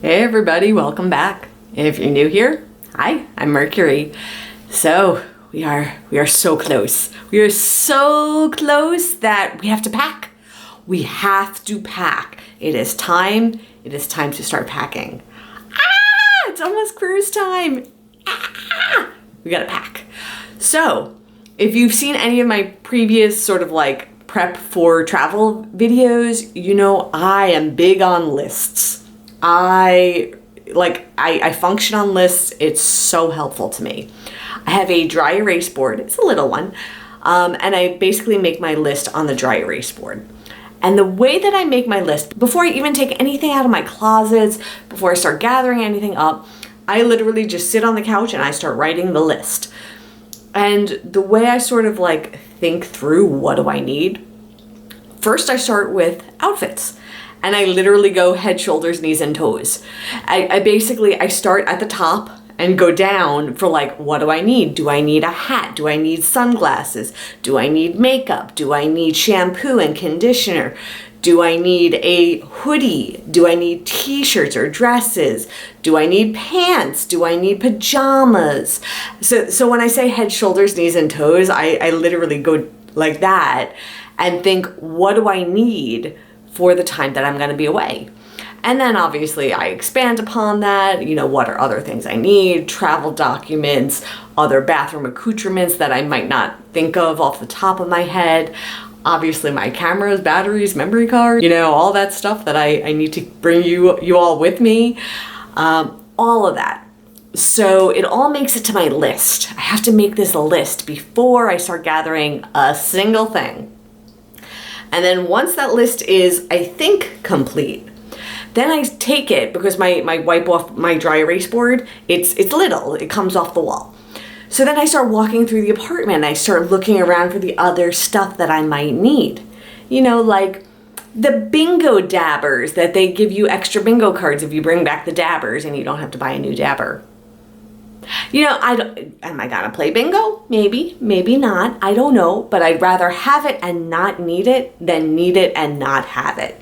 Hey everybody, welcome back. If you're new here, hi, I'm Mercury. So we are so close. We are so close that we have to pack. We have to pack. It is time to start packing. It's almost cruise time. We gotta pack. So if you've seen any of my previous sort of like prep for travel videos, you know I am big on lists. I function on lists. It's so helpful to me. I have a dry erase board. It's a little one. And I basically make my list on the dry erase board. And the way that I make my list, before I even take anything out of my closets, before I start gathering anything up, I literally just sit on the couch and I start writing the list. And the way I sort of like think through what do I need, first I start with outfits. And I literally go head, shoulders, knees, and toes. I start at the top and go down for like, what do I need? Do I need a hat? Do I need sunglasses? Do I need makeup? Do I need shampoo and conditioner? Do I need a hoodie? Do I need t-shirts or dresses? Do I need pants? Do I need pajamas? So when I say head, shoulders, knees, and toes, I literally go like that and think, what do I need for the time that I'm going to be away? And then obviously I expand upon that. You know, what are other things I need? Travel documents, other bathroom accoutrements that I might not think of off the top of my head. Obviously my cameras, batteries, memory card, you know, all that stuff that I need to bring you all with me. All of that. So it all makes it to my list. I have to make this list before I start gathering a single thing. And then once that list is, I think, complete, then I take it, because my wipe off my dry erase board, it's little, it comes off the wall. So then I start walking through the apartment. I start looking around for the other stuff that I might need. You know, like the bingo dabbers that they give you extra bingo cards if you bring back the dabbers and you don't have to buy a new dabber. You know, am I gonna play bingo? Maybe, maybe not. I don't know, but I'd rather have it and not need it than need it and not have it.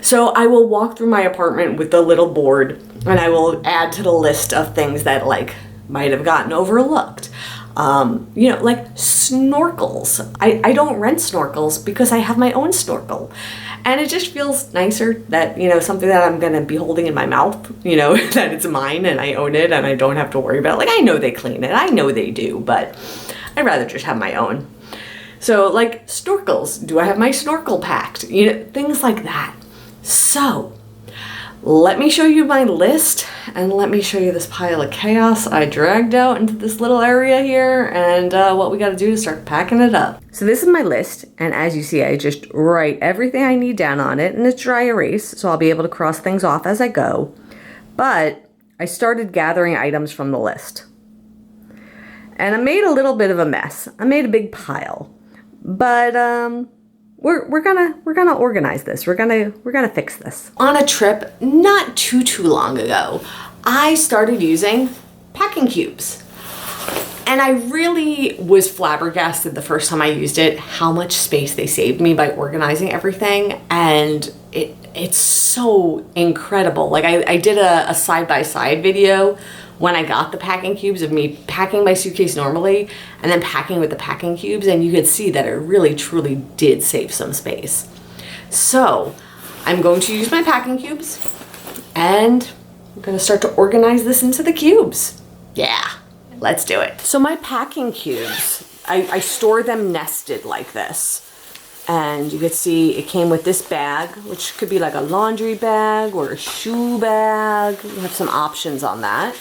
So I will walk through my apartment with the little board and I will add to the list of things that like might have gotten overlooked. You know, like snorkels. I don't rent snorkels because I have my own snorkel. And it just feels nicer that, you know, something that I'm going to be holding in my mouth, you know, that it's mine and I own it and I don't have to worry about it. Like, I know they clean it. I know they do, but I'd rather just have my own. So like snorkels. Do I have my snorkel packed? You know, things like that. So let me show you my list and let me show you this pile of chaos I dragged out into this little area here and what we got to do to start packing it up. So this is my list, and as you see, I just write everything I need down on it, and it's dry erase, so I'll be able to cross things off as I go. But I started gathering items from the list. And I made a little bit of a mess. I made a big pile. But we're gonna organize this. We're gonna fix this. On a trip not too long ago, I started using packing cubes. And I really was flabbergasted the first time I used it, how much space they saved me by organizing everything. And it's so incredible. Like I did a side-by-side video when I got the packing cubes of me packing my suitcase normally and then packing with the packing cubes, and you could see that it really truly did save some space. So I'm going to use my packing cubes and I'm going to start to organize this into the cubes. Yeah, let's do it. So my packing cubes, I store them nested like this. And you can see it came with this bag, which could be like a laundry bag or a shoe bag. You have some options on that.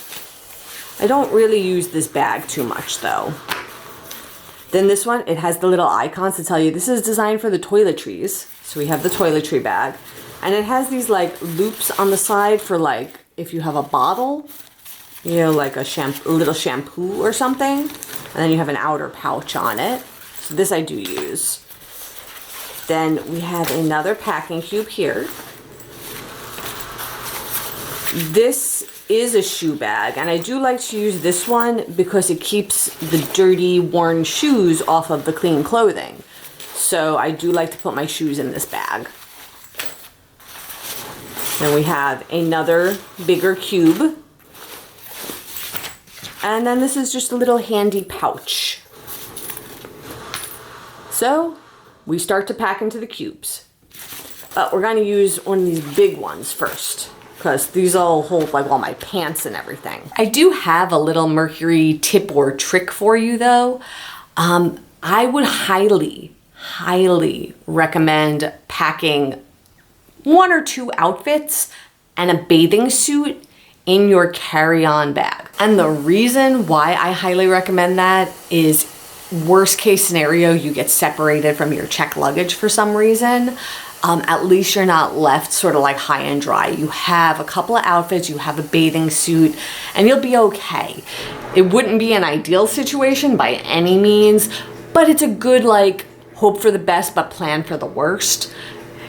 I don't really use this bag too much though. Then this one, it has the little icons to tell you this is designed for the toiletries. So we have the toiletry bag. And it has these like loops on the side for like if you have a bottle, you know, like a little shampoo or something. And then you have an outer pouch on it. So this I do use. Then we have another packing cube here. This is a shoe bag, and I do like to use this one because it keeps the dirty, worn shoes off of the clean clothing. So I do like to put my shoes in this bag. Then we have another bigger cube. And then this is just a little handy pouch. So we start to pack into the cubes. But we're going to use one of these big ones first, because these all hold like all my pants and everything. I do have a little Mercury tip or trick for you though. I would highly recommend packing 1 or 2 outfits and a bathing suit in your carry-on bag. And the reason why I highly recommend that is, worst case scenario, you get separated from your checked luggage for some reason. At least you're not left sort of like high and dry. You have a couple of outfits, you have a bathing suit, and you'll be okay. It wouldn't be an ideal situation by any means, but it's a good, like, hope for the best but plan for the worst.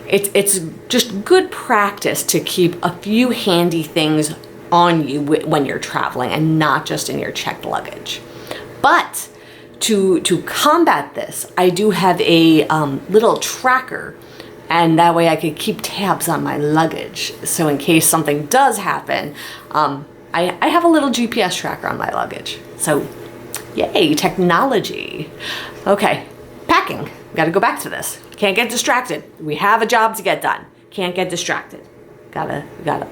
It's just good practice to keep a few handy things on you when you're traveling and not just in your checked luggage. But to combat this, I do have a little tracker, and that way I could keep tabs on my luggage. So in case something does happen, I have a little GPS tracker on my luggage. So yay, technology. Okay, packing. Gotta go back to this. Can't get distracted. We have a job to get done. Can't get distracted. Gotta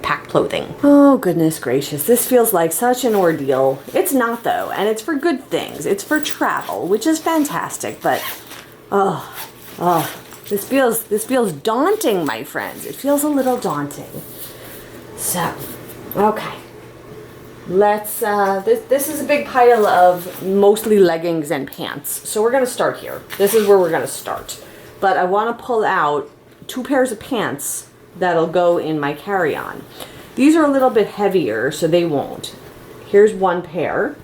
pack clothing. Oh, goodness gracious. This feels like such an ordeal. It's not though, and it's for good things. It's for travel, which is fantastic, but this feels daunting, my friends. It feels a little daunting. So, okay. Let's, this is a big pile of mostly leggings and pants. So we're gonna start here. This is where we're gonna start. But I wanna pull out 2 pairs of pants that'll go in my carry-on. These are a little bit heavier, so they won't. Here's 1 pair,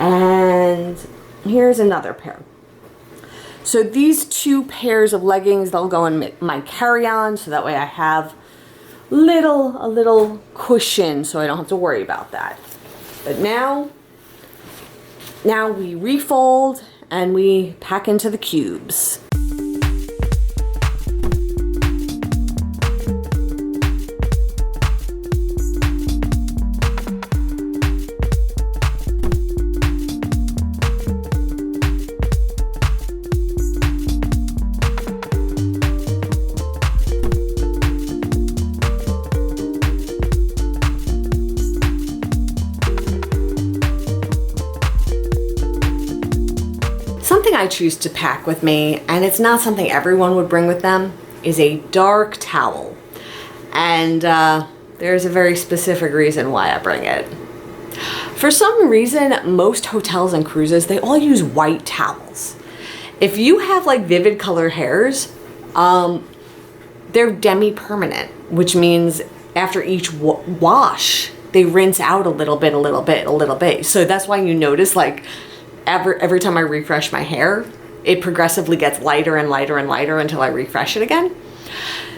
and here's another pair. So these 2 pairs of leggings, they'll go in my carry-on, so that way I have a little cushion, so I don't have to worry about that. But now we refold and we pack into the cubes. Something I choose to pack with me, and it's not something everyone would bring with them, is a dark towel. And there's a very specific reason why I bring it. For some reason, most hotels and cruises, they all use white towels. If you have like vivid color hairs, they're demi-permanent, which means after each wash, they rinse out a little bit. So that's why you notice like every time I refresh my hair, it progressively gets lighter and lighter and lighter until I refresh it again.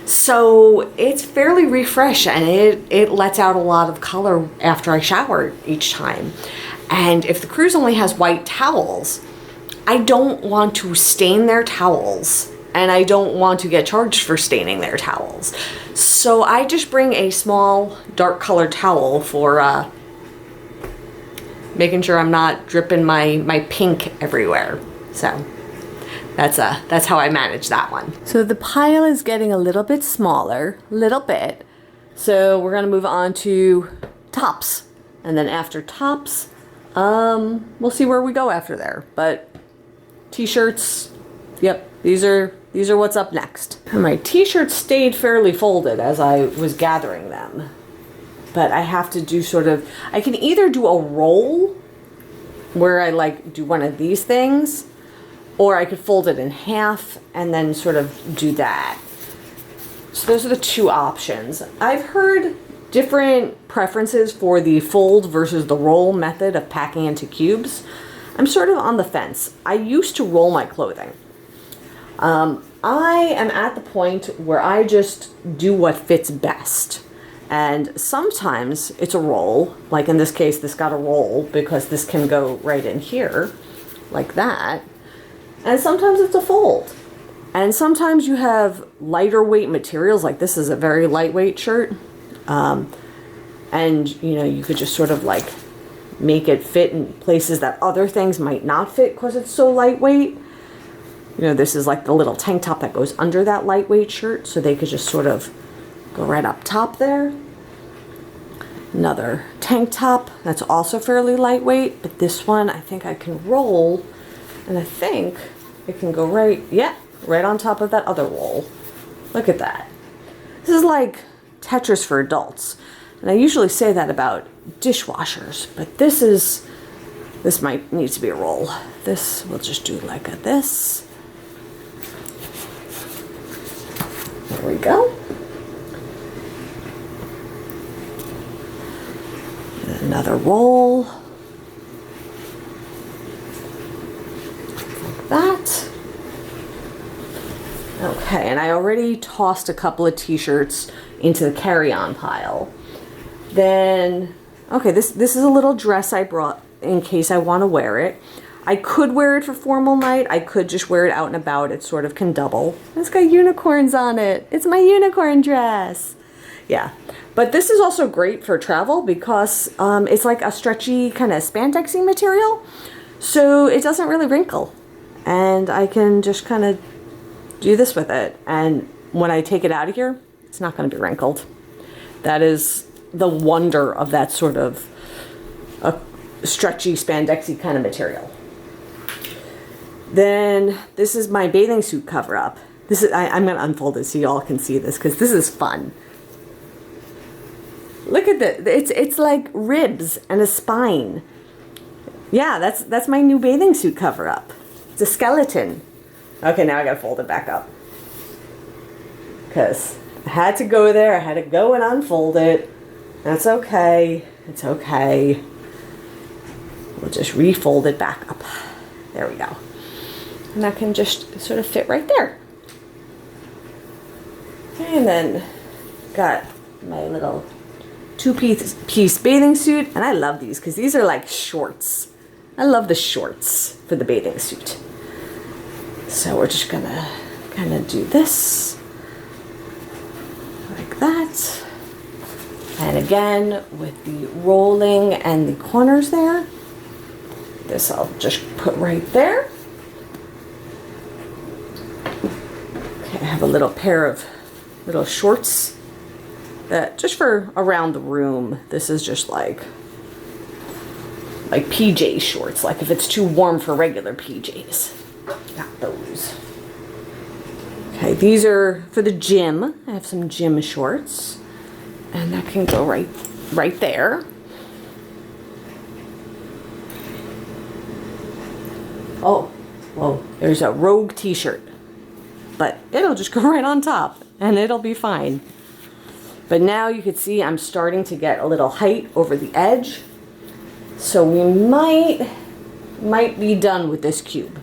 So it's fairly refresh, and it lets out a lot of color after I shower each time. And if the cruise only has white towels, I don't want to stain their towels, and I don't want to get charged for staining their towels. So I just bring a small dark colored towel for making sure I'm not dripping my pink everywhere. So that's how I manage that one. So the pile is getting a little bit smaller, So we're gonna move on to tops. And then after tops, we'll see where we go after there. But t-shirts, yep, these are what's up next. And my t-shirts stayed fairly folded as I was gathering them. But I have to do I can either do a roll where I like do one of these things, or I could fold it in half and then sort of do that. So those are the 2 options. I've heard different preferences for the fold versus the roll method of packing into cubes. I'm sort of on the fence. I used to roll my clothing. I am at the point where I just do what fits best. And sometimes it's a roll, like in this case, this got a roll because this can go right in here, like that. And sometimes it's a fold. And sometimes you have lighter weight materials, like this is a very lightweight shirt. And you know, you could just sort of like make it fit in places that other things might not fit because it's so lightweight. You know, this is like the little tank top that goes under that lightweight shirt, so they could just sort of go right up top there. Another tank top that's also fairly lightweight, but this one I think I can roll, and I think it can go right, yeah, right on top of that other roll. Look at that. This is like Tetris for adults. And I usually say that about dishwashers, but this might need to be a roll. This, we'll just do like a this. There we go. And another roll. Like that. Okay, and I already tossed a couple of t-shirts into the carry-on pile. Then, okay, this is a little dress I brought in case I want to wear it. I could wear it for formal night. I could just wear it out and about. It sort of can double. It's got unicorns on it. It's my unicorn dress. Yeah, but this is also great for travel because it's like a stretchy kind of spandexy material. So it doesn't really wrinkle. And I can just kind of do this with it. And when I take it out of here, it's not going to be wrinkled. That is the wonder of that sort of a stretchy spandexy kind of material. Then this is my bathing suit cover up. This is I'm gonna unfold it so y'all can see this because this is fun. Look at this. It's like ribs and a spine. Yeah, that's my new bathing suit cover up. It's a skeleton. Okay, now I gotta fold it back up because I had to go there. I had to go and unfold it. That's okay. It's okay. We'll just refold it back up. There we go. And that can just sort of fit right there. And then got my little two-piece bathing suit. And I love these because these are like shorts. I love the shorts for the bathing suit. So we're just gonna kind of do this. Like that. And again, with the rolling and the corners there, this I'll just put right there. Okay, I have a little pair of little shorts that just for around the room. This is just like PJ shorts, like if it's too warm for regular PJs. Got those. Okay, these are for the gym. I have some gym shorts. And that can go right there. Oh, whoa, there's a rogue t-shirt. But it'll just go right on top and it'll be fine. But now you can see I'm starting to get a little height over the edge. So we might be done with this cube.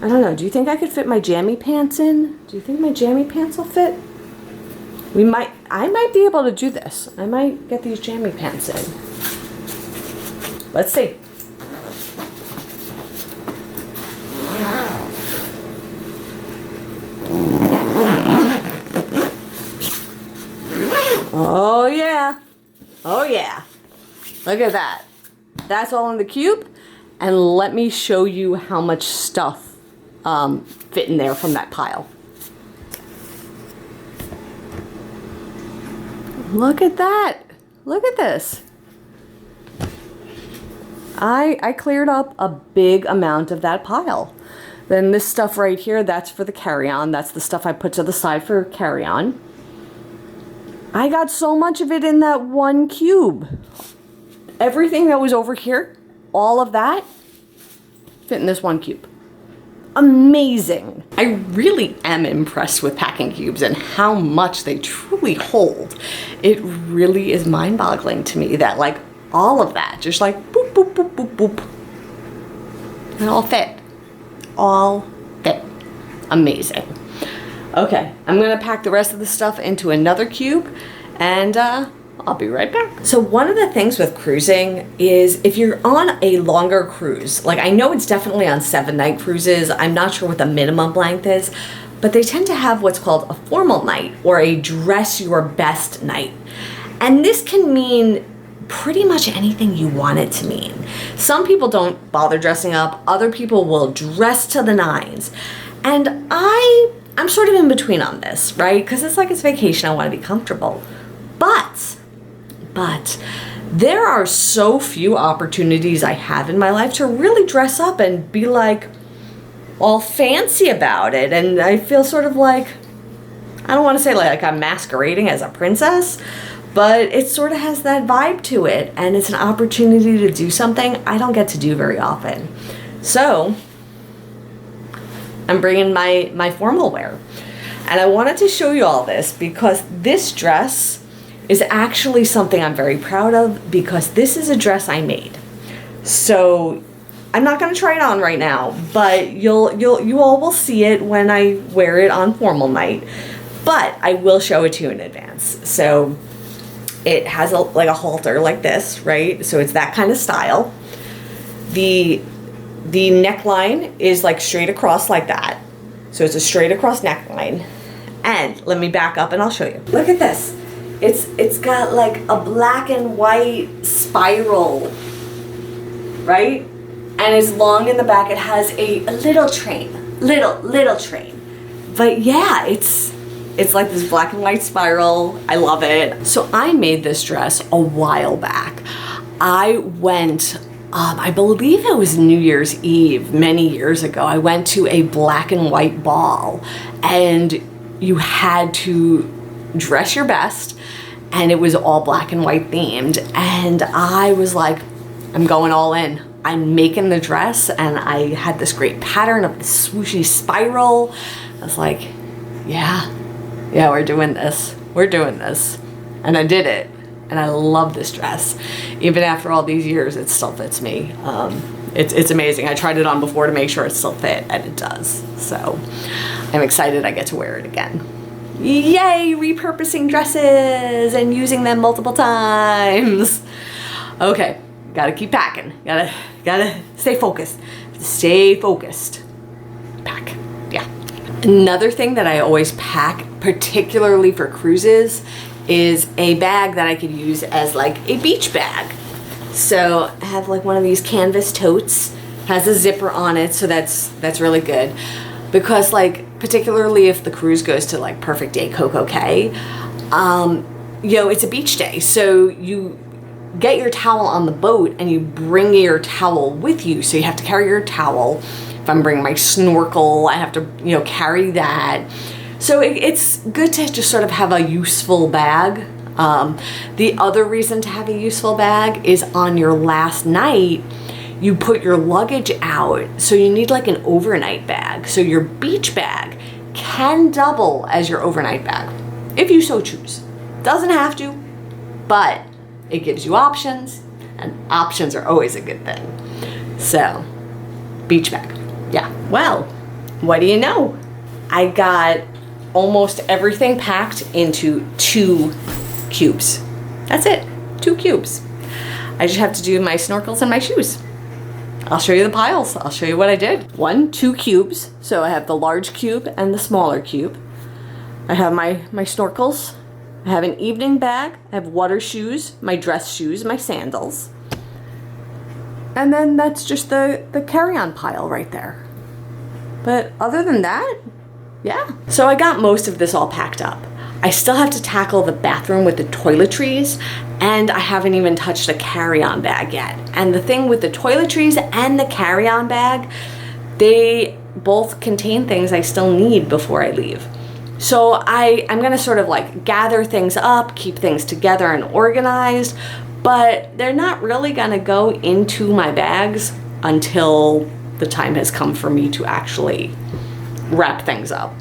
I don't know, do you think I could fit my jammy pants in? Do you think my jammy pants will fit? I might be able to do this. I might get these jammy pants in. Let's see. Oh yeah. Oh yeah. Look at that. That's all in the cube. And let me show you how much stuff fit in there from that pile. Look at that. Look at this. I cleared up a big amount of that pile. Then this stuff right here, that's for the carry-on. That's the stuff I put to the side for carry-on. I got so much of it in that one cube. Everything that was over here, all of that, fit in this one cube. Amazing. I really am impressed with packing cubes and how much they truly hold. It really is mind-boggling to me that like all of that, just like boop, boop, boop, boop, boop. And all fit. All fit. Amazing. Okay, I'm gonna pack the rest of the stuff into another cube and I'll be right back. So one of the things with cruising is if you're on a longer cruise, like I know it's definitely on 7-night cruises, I'm not sure what the minimum length is, but they tend to have what's called a formal night or a dress your best night. And this can mean pretty much anything you want it to mean. Some people don't bother dressing up, other people will dress to the nines. And I'm sort of in between on this, right? Because it's like it's vacation, I want to be comfortable. But there are so few opportunities I have in my life to really dress up and be like all fancy about it. And I feel sort of like, I don't want to say like I'm masquerading as a princess, but it sort of has that vibe to it. And it's an opportunity to do something I don't get to do very often. So I'm bringing my formal wear. And I wanted to show you all this because this dress is actually something I'm very proud of because this is a dress I made. So I'm not going to try it on right now, but you all will see it when I wear it on formal night. But I will show it to you in advance. So it has like a halter like this, right? So it's that kind of style. The neckline is like straight across like that. So it's a straight across neckline. And let me back up and I'll show you. Look at this. It's got like a black and white spiral, right? And it's long in the back. It has a little train, little train. But yeah, it's like this black and white spiral. I love it. So I made this dress a while back. I went, I believe it was New Year's Eve many years ago. I went to a black and white ball and you had to dress your best and it was all black and white themed. And I was like, I'm going all in. I'm making the dress and I had this great pattern of this swooshy spiral. I was like, yeah, we're doing this. We're doing this. And I did it. And I love this dress. Even after all these years, it still fits me. It's amazing. I tried it on before to make sure it still fit, and it does. So I'm excited I get to wear it again. Yay, repurposing dresses and using them multiple times. Okay, gotta keep packing. Gotta stay focused. Stay focused. Pack, yeah. Another thing that I always pack, particularly for cruises, is a bag that I could use as like a beach bag. So I have like one of these canvas totes, has a zipper on it, so that's really good. Because like, particularly if the cruise goes to like Perfect Day Coco Cay, it's a beach day. So you get your towel on the boat and you bring your towel with you. So you have to carry your towel. If I'm bringing my snorkel, I have to, carry that. So it's good to just sort of have a useful bag. The other reason to have a useful bag is on your last night, you put your luggage out. So you need like an overnight bag. So your beach bag can double as your overnight bag, if you so choose. Doesn't have to, but it gives you options, and options are always a good thing. So, beach bag, yeah. Well, what do you know? I got almost everything packed into 2 cubes. That's it, 2 cubes. I just have to do my snorkels and my shoes. I'll show you the piles. I'll show you what I did. 2 cubes. So I have the large cube and the smaller cube. I have my snorkels. I have an evening bag. I have water shoes, my dress shoes, my sandals. And then that's just the carry-on pile right there. But other than that, yeah. So I got most of this all packed up. I still have to tackle the bathroom with the toiletries, and I haven't even touched the carry-on bag yet. And the thing with the toiletries and the carry-on bag, they both contain things I still need before I leave. So I'm gonna sort of like gather things up, keep things together and organized, but they're not really gonna go into my bags until the time has come for me to actually wrap things up.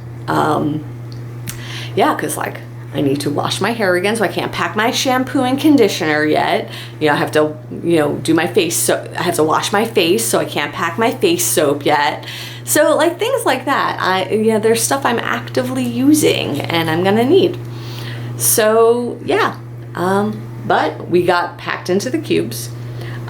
Because like I need to wash my hair again, so I can't pack my shampoo and conditioner yet. I have to, do my face, so I have to wash my face, so I can't pack my face soap yet. So like things like that, there's stuff I'm actively using and I'm gonna need. So yeah, But we got packed into the cubes.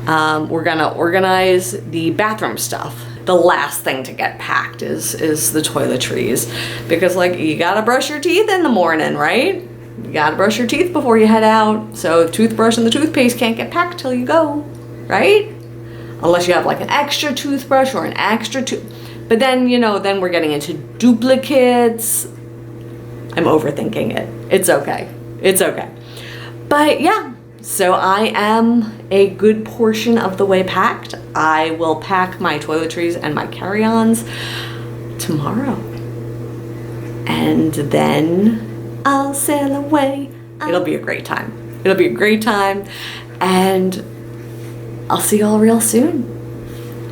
We're gonna organize the bathroom stuff. The last thing to get packed is the toiletries, because like you gotta brush your teeth in the morning, right? You gotta brush your teeth before you head out. So the toothbrush and the toothpaste can't get packed till you go, right? Unless you have like an extra toothbrush or an extra but then, you know, then we're getting into duplicates. I'm overthinking it. It's okay. It's okay. But yeah, so I am a good portion of the way packed. I will pack my toiletries and my carry-ons tomorrow. And then I'll sail away. It'll be a great time. It'll be a great time. And I'll see you all real soon.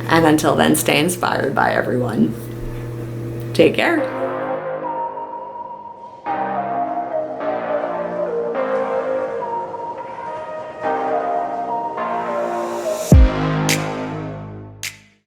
And until then, stay inspired by everyone. Take care.